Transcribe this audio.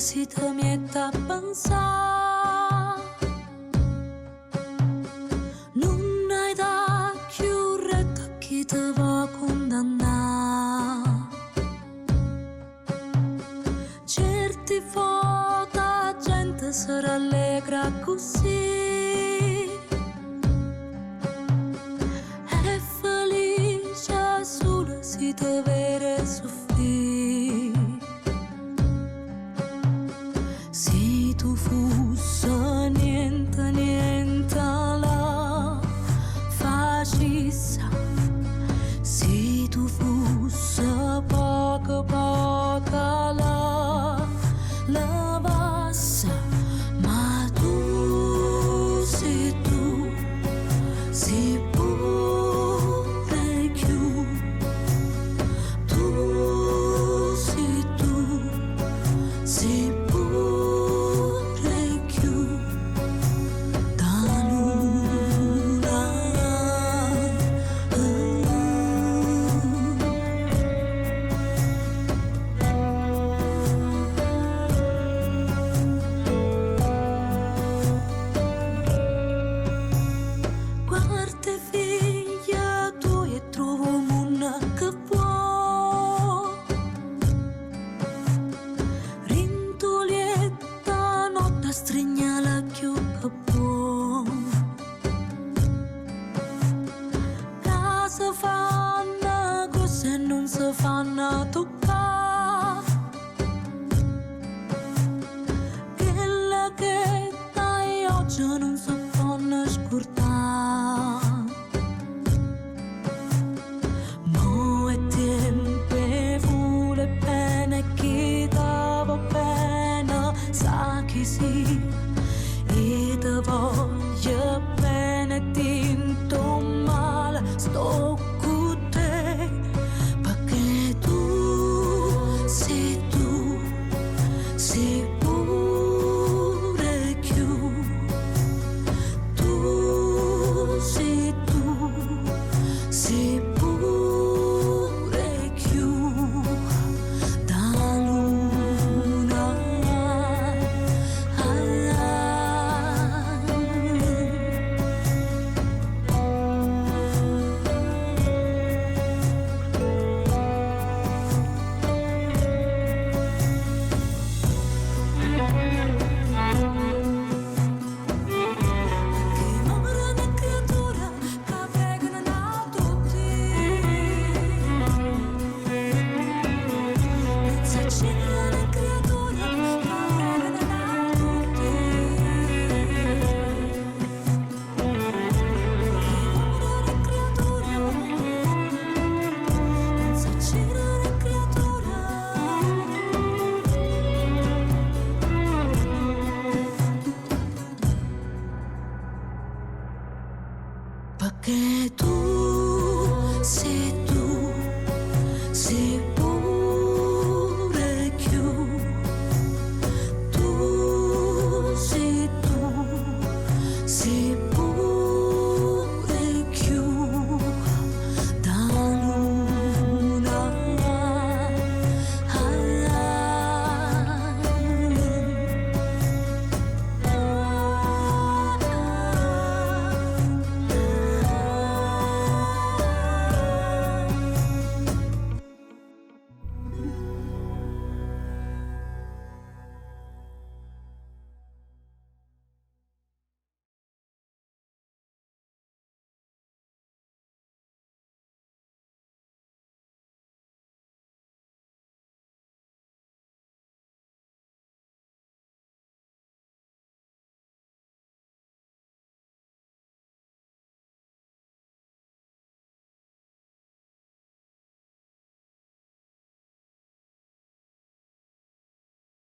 si te mette a pensare, non hai da chiudere chi te va condannare. Certi foto la gente si rallegra così, è felice solo si te vede soffrire. Se tu fossi niente, niente la facessa, se tu fossi poco, poco la bassa, ma tu sei pure più, tu sei pure più da luna. Guarda figlia tua e trovo una che può rintolietta notte stringa la chiocca può. Casa fanno cose non si fanno toccare, quella che dai oggi non si può scordare. Mo è tempo vuole bene chi dava bene, sa che sì, e te voglio bene tinto male, sto con te, perché tu sei pure più, tu sei pure più da luna. Che amore una creatura che vengono da tutti, se c'è una creatura che vengono da tutti, che amore una creatura, se c'è una creatura. Perché tu sei pure più, tu sei pure